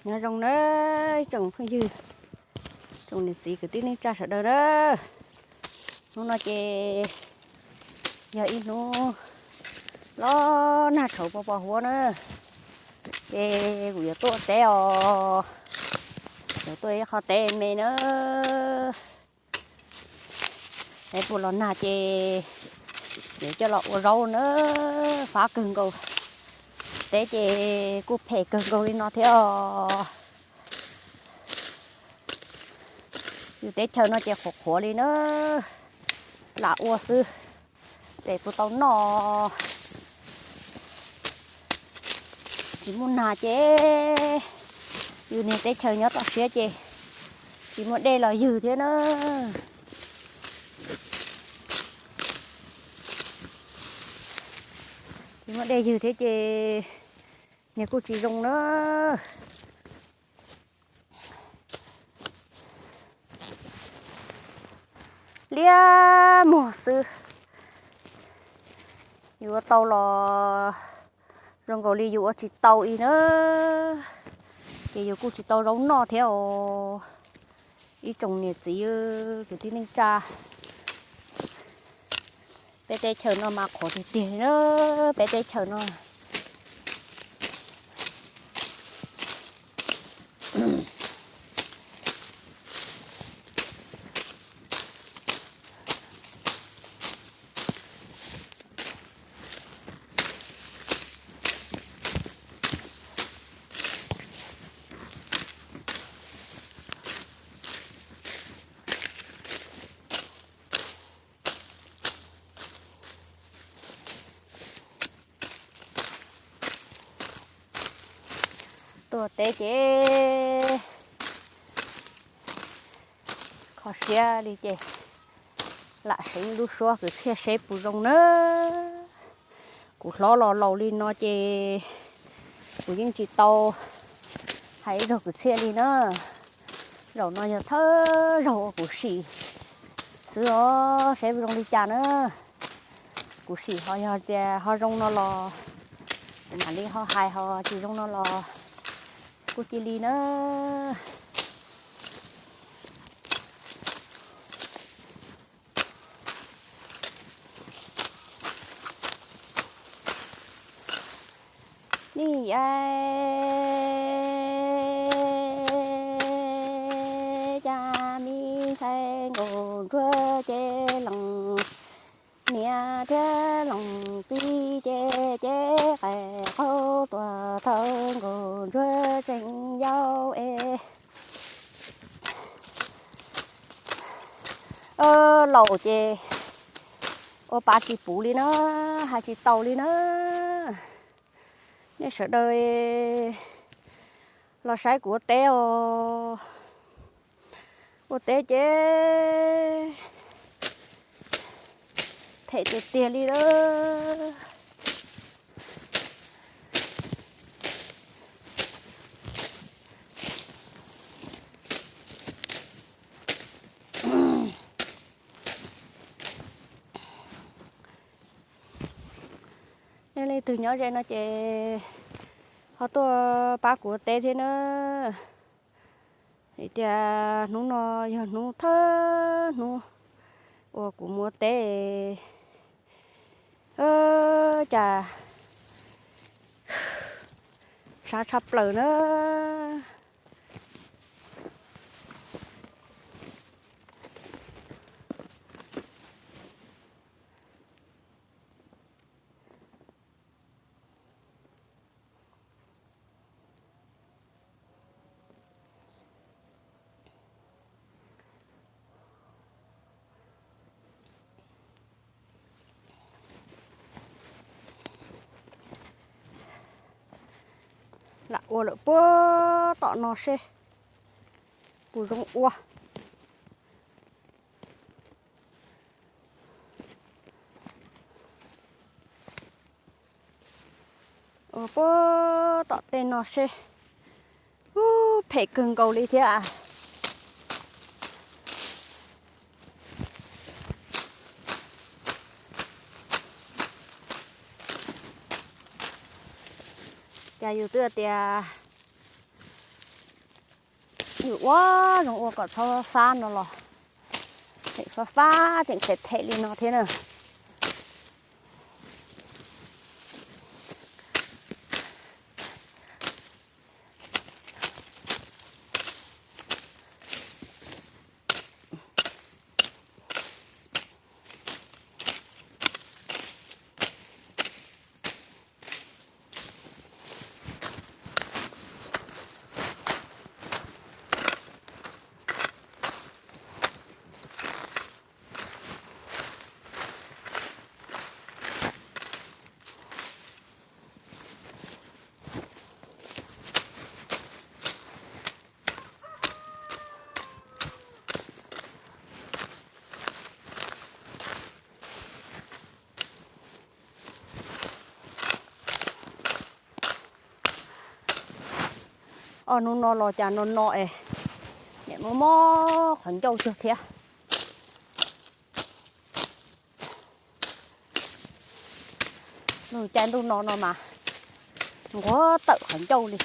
nhớ rong nữa trồng không dư trồng được gì cái tí nên cha sợ đời đó nó nói chè giờ ít nó lo nát thầu bỏ hoa nữa chè của tôi teo tôi khó tên mày nữa để bộ lon nát chè để cho lọ rau nữa phá cứng cầu té chè cúp phê cứng cầu đi nó theoอยู่เตะเชาnóจะขบหัวเลยเนอะละอ้วซื้อแต่พวกตอนนอchỉ muốn nà chếอยู่ในเตะเชาnhớ tao xé chế chỉ muốn đây là dư thế nữa chỉ muốn đây dư thế chế nhà cô chỉ dùng nữa lia mùa sưอยู่tàu là rong gò liอยู่chỉ tàu ý nữa thìอยู่cũng chỉ tàu rong nọ theo ý trồng nhiệt chỉ cái tí nên cha bé tê chờ nó mà khó thì tiền nữa bé tê chờ nó tôi té chế khó xe đi chế lại sinh lúc xưa cứ xe xếp bù rong nữa cũng lo lâu đi nó chế cũng những chị tàu hay rồi cứ xe đi nữa rồi nó giờ thơ rồi cũng xì xưa xếp bù rong đi chả nữa cũng xì họ rong nó lo mà đi họ hai họ chỉ rong nó lo cô chỉ đi nữa đi cha mi thay ngồi chúa chế lòng nia chế lòng chi chế kẻ khâu tua thân ngồi chúa tranh nhau lẩu chế ba chị phụ đi nữa hai chị tàu đi nữa nên sợ đời là sai của té của té chế thể tiền tiền đi đó nên từ nhỏ ra nó chế họ tôi ba của té thế nữa thì nó giờ nó thơ nó của mua té chà sa sập lờ nữa là ua lợ bơ tọ nó xe củ rong ua bơ tọ tên nó xe phải cưng cầu đi thế à chả yêu tựa tia อยู่ว่าน้องอ้วก็ชอบฟ้าเนาะหรอเด็กฟ้าเด็กเสร็จเทลีเนาะเท่เนอะnó nó lo cha nó nọ ê để mò khoản châu chưa thế rồi cha nó mà có tự khoản châu đi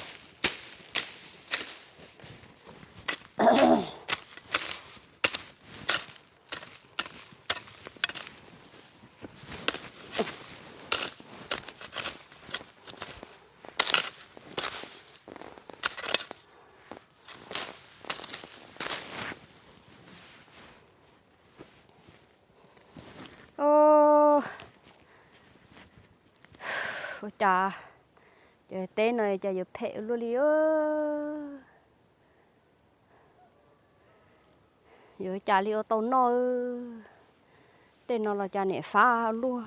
chà trời tên này trời giờ phê luôn đi ơ giờ chà li ô tô nó tên nó là chà nè phá luôn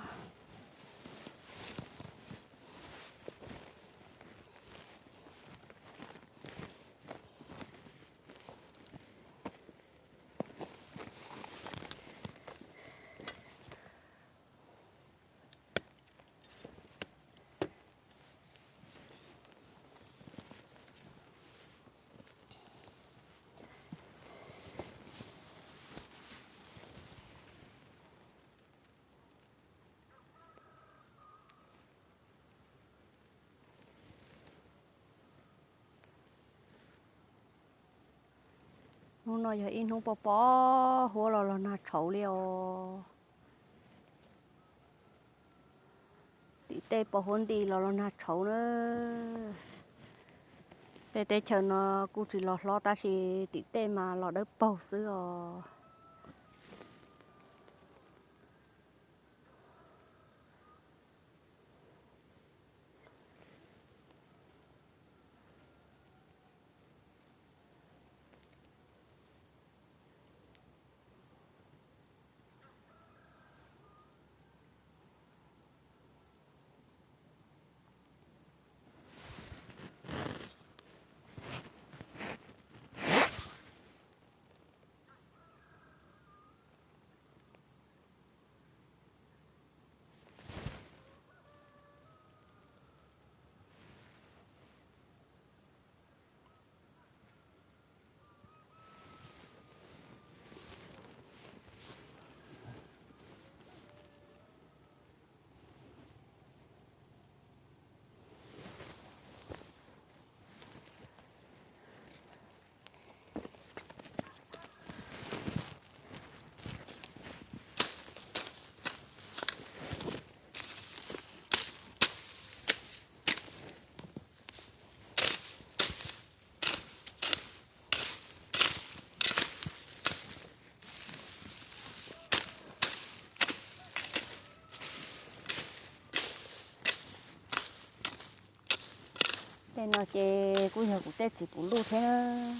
nó nói giờ in không bỏ hồ là nát chấu liao tí tê bỏ hôn đi là nát chấu nữa tê tê chờ nó cũng chỉ lo ta chỉ tí tê mà lo đỡ bầu xưa tên nó chê cũng giờ cũng tết chỉ cũng luôn thế nữa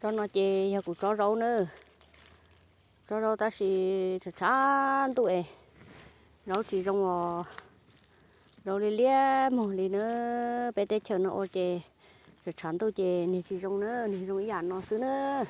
cho nó chê cũng cho rau nữa cho rau ta chỉ chán tụi rau chỉ trong rau li lia một li nữa bé tết chờ nó ô chê chán tụi chê này chỉ trong nữa này trong ý ăn nó xứ nữa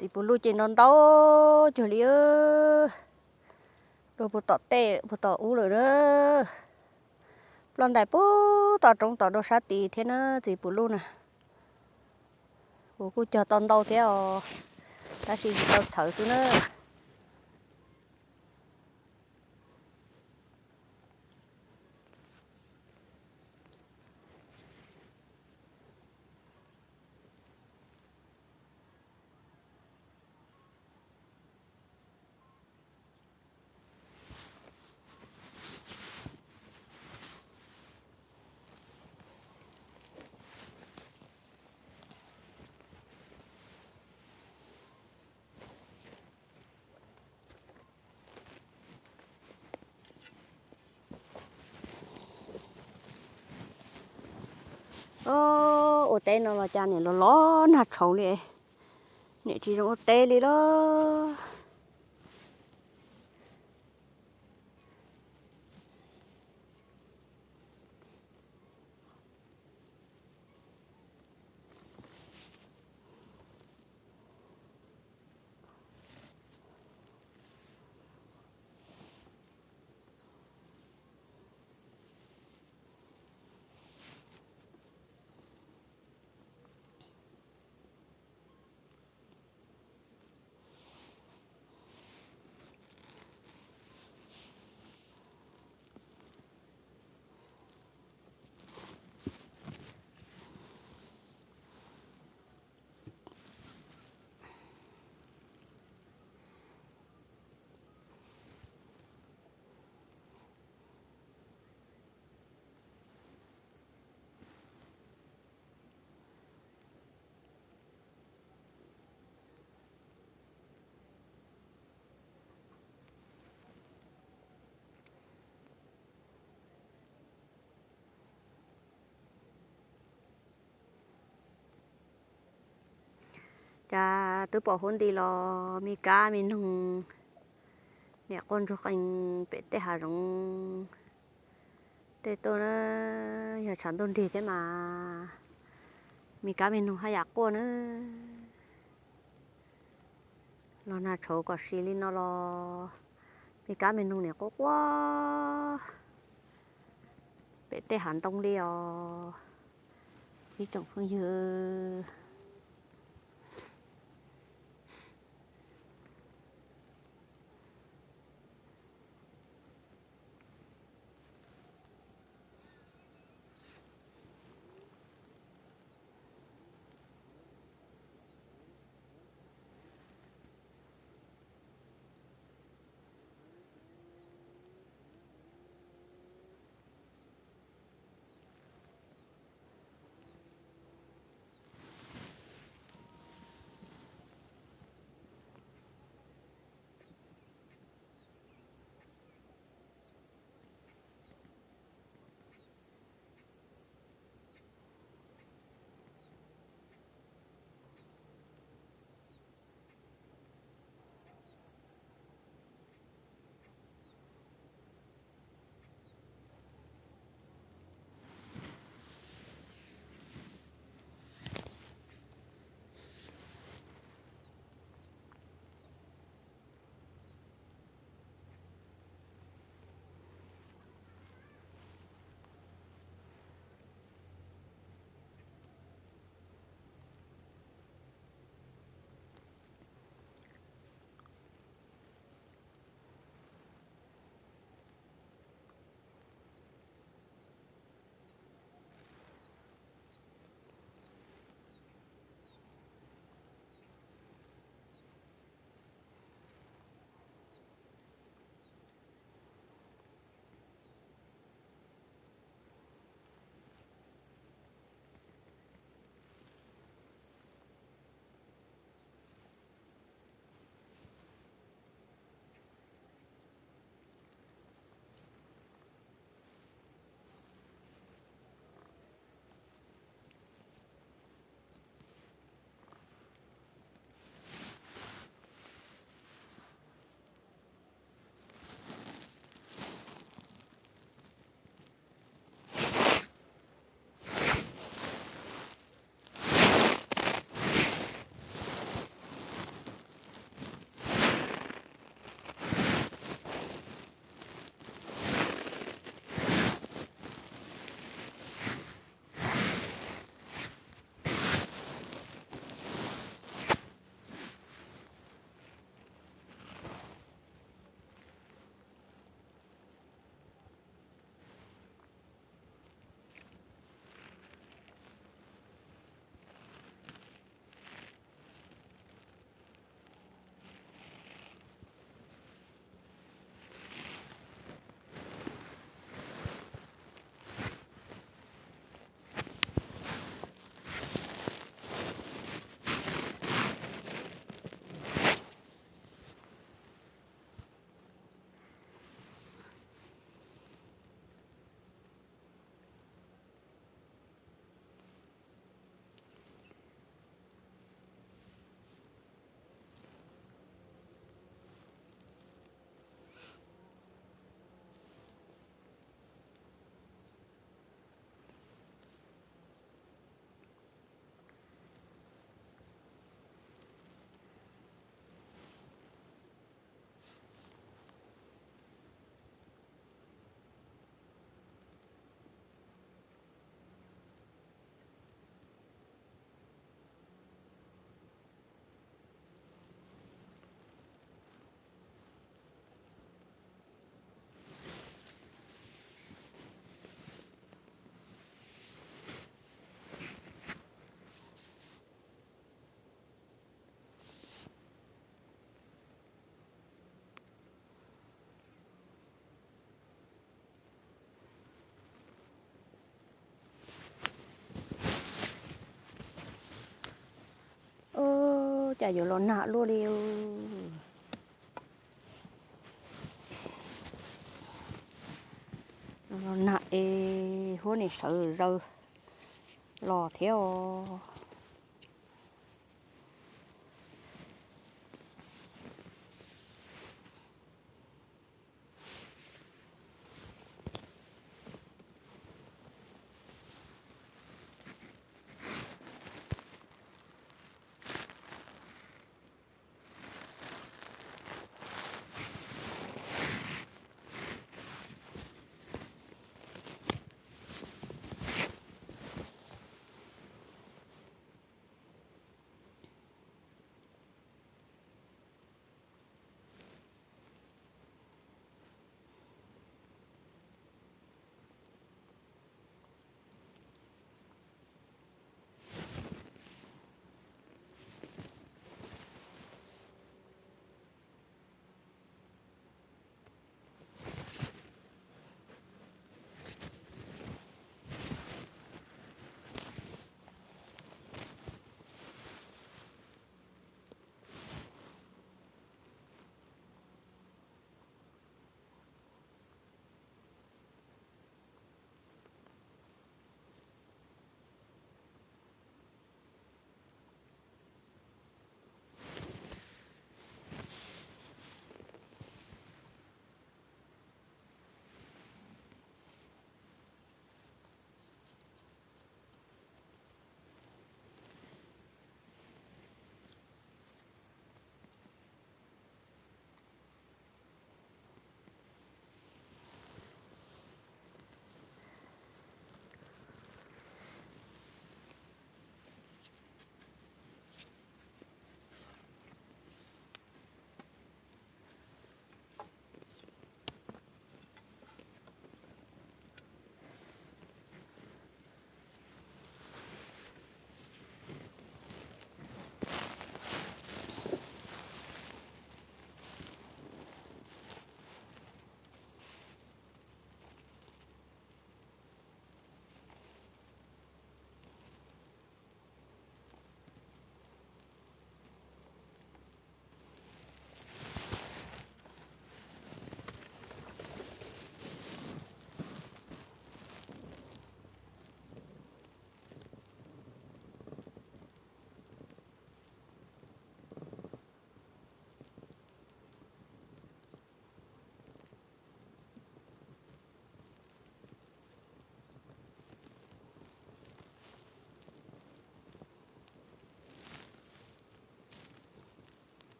thì bố lui trên non tao cho liêu rồi bố tọt tê bố tọt u rồi đó lần đại bố tọt trong tọt đồ sát tì thế nó thì bố luôn nè bố cứ chờ tòn đâu thế ta chỉ tao sợ xíu nữa ô tê nó là cha này nó ló nạt sầu đi nè chỉ trong tê đi đó tôi bỏ hôn đi lo mi cá mi nung mẹ con cho anh bé té hà rong té tôi nó giờ chẳng tôn đi thế mà mi cá mi nung hay giặc con nữa lo na chỗ có xí lên nó lo mi cá mi nung này có quá bé té hẳn tông đi đi trồng phương dừa chả dù lo nạ luôn đi lo nạ hôm nay sợ rồi lo theo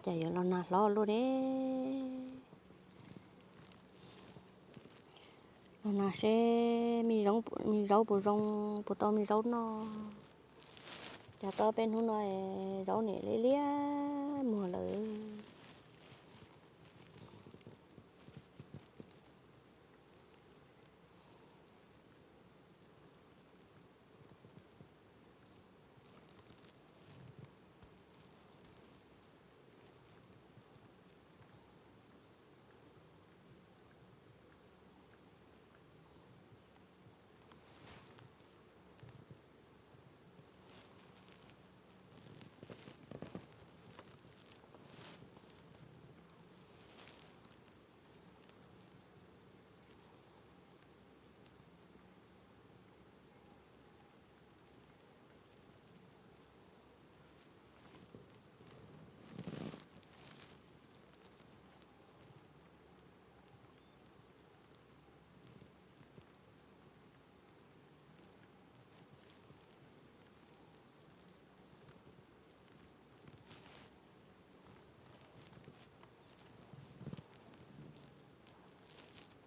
chả giờ lo nà lo luôn đấy lo nà sẽ mi rau bù rong bù to mi rau nó chả to bên hôm nay rau này lấy lia mùa lỡ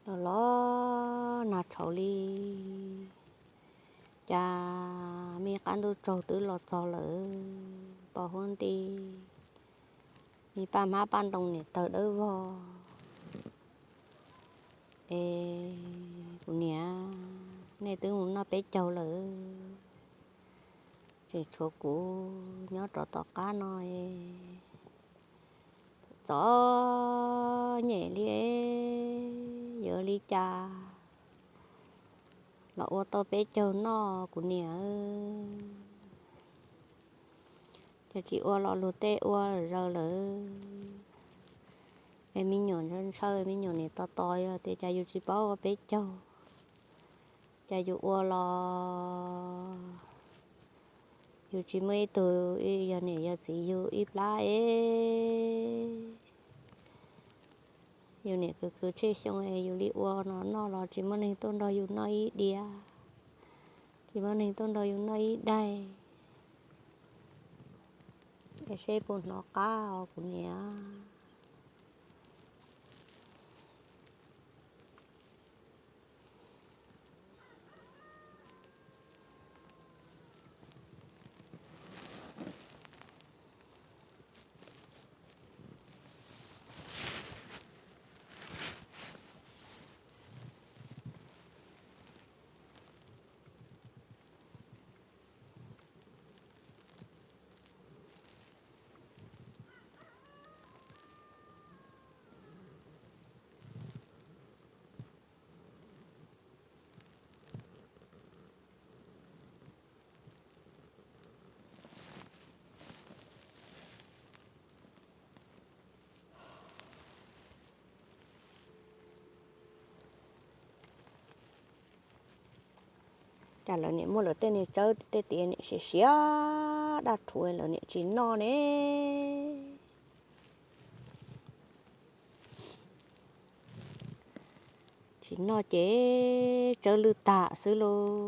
lo nà chậu li cha mi can tu trâu tứ lọt trâu lỡ bỏ hôn ti mi ba má ban đồng này tờ đỡ vô ê của nhà này tứ muốn nó bé trâu lỡ chỉ chỗ cũ nhớ trò tọt cá nói gió nhẹ li giờ li cha lọ ô tô bé trâu nó của nhà cho chị ô lọ lụt tê ô rồi lỡ em mi nhổn hơn sau mi nhổn này to to thì cha yêu chị bảo bé trâu cha yêu ô lọ yêu chị mấy từ giờ này giờ chị yêu ít lá yêu này cứ chơi xong rồi yêu đi ô nó là chỉ muốn hình tôn đó yêu nó ít đi chỉ muốn hình tôn đó yêu nó ít đây để xem bọn nó cao của nhà chả là những mua lợn tên này chơi tên tiền này sẽ xía đặt thuê lợn này chỉ no nè chỉ no chế chơi lư tạ xứ lô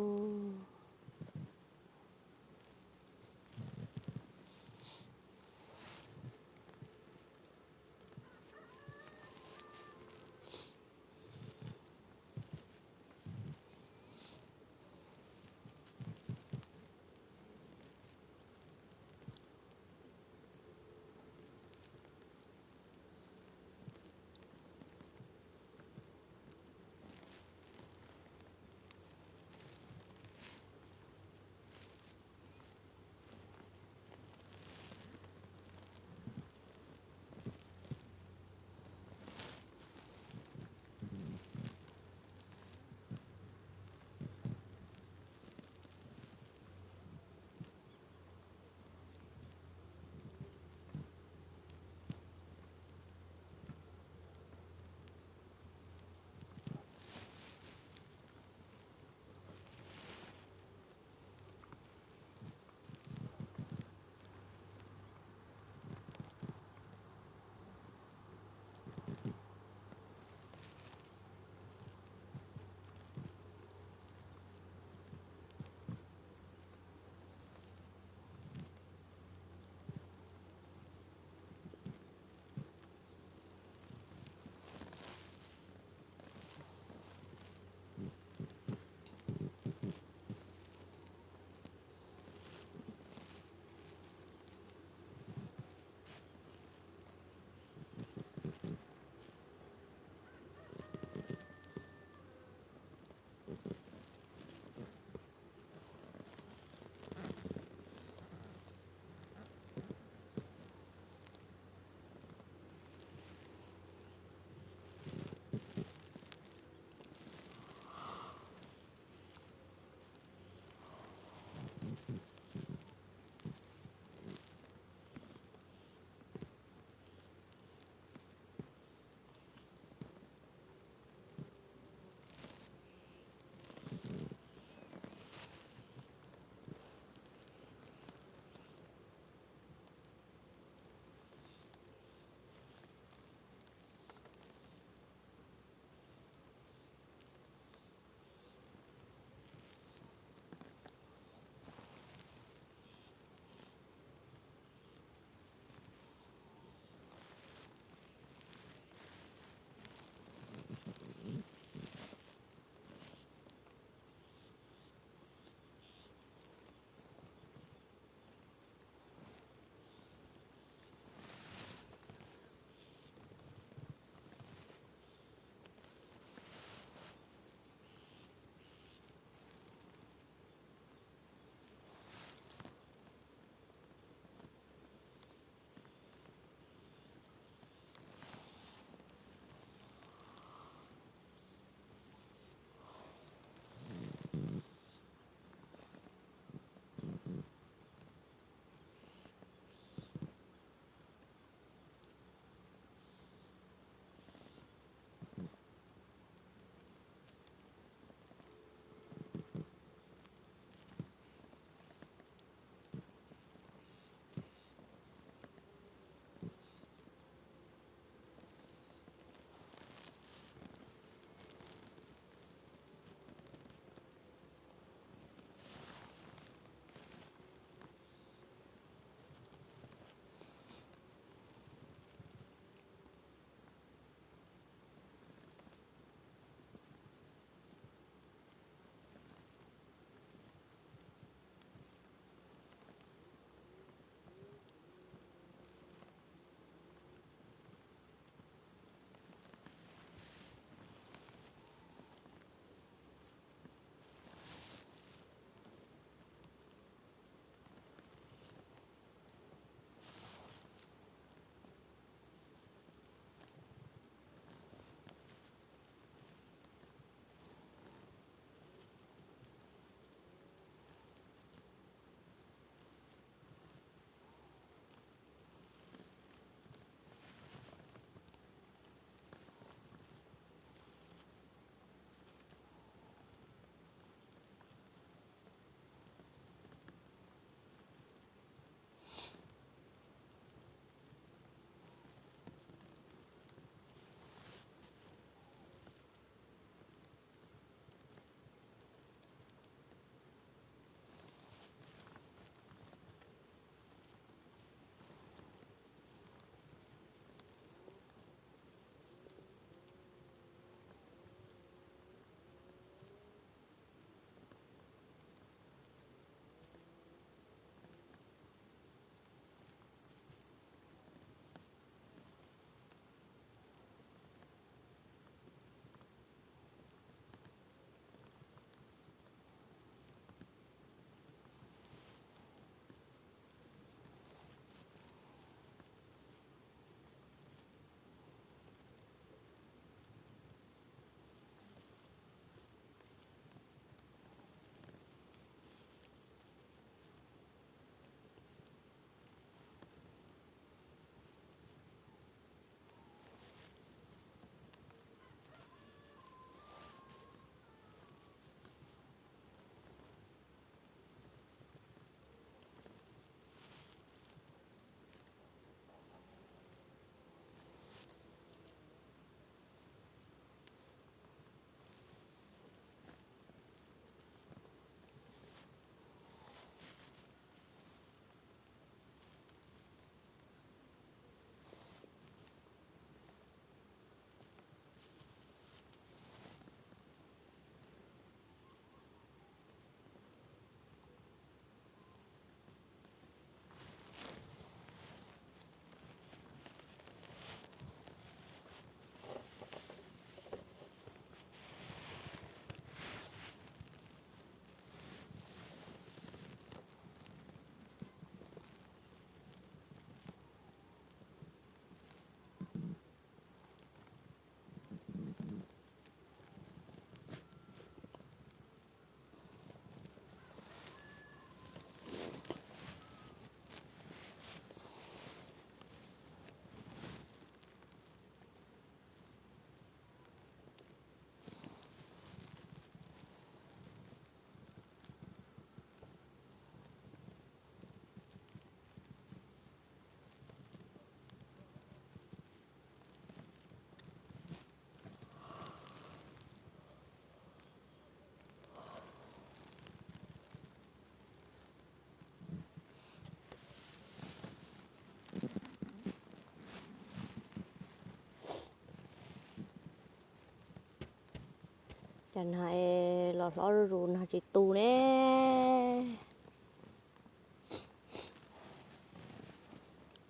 chẳng hạn lọt lọt rồi nó chỉ tù nè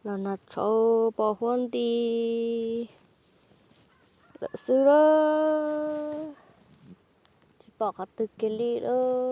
nó cho bỏ huân đi lỡ xưa đó chỉ bỏ cả từ cái ly đó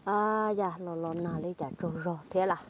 à dạ lọt nào lấy chả trâu rồi thế là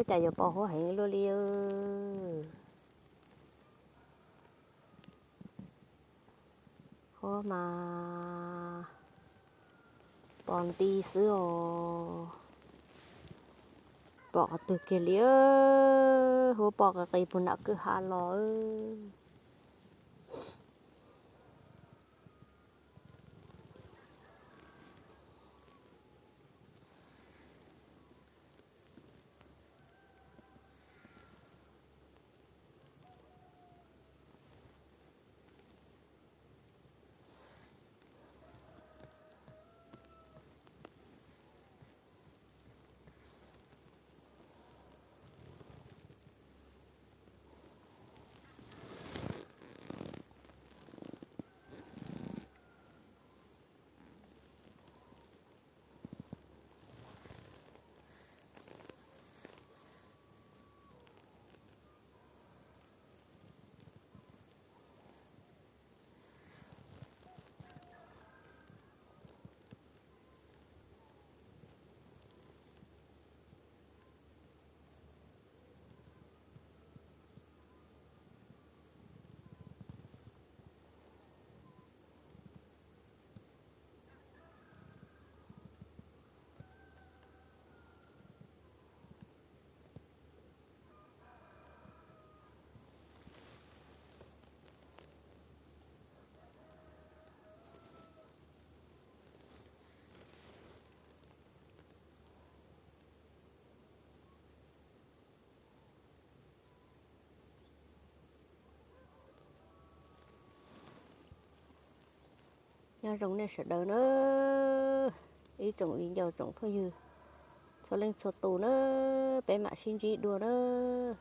chạy vô bỏ hố hẹn luôn đi hố mà bọn đi xưa bỏ từ kia liếc hố bỏ cái cây bún nạc cứ hà lò nhà rồng này sẽ đỡ nữa ý trồng ý giàu trồng thôi dư cho lên số tù nữa bé mạ xin chị đùa nữa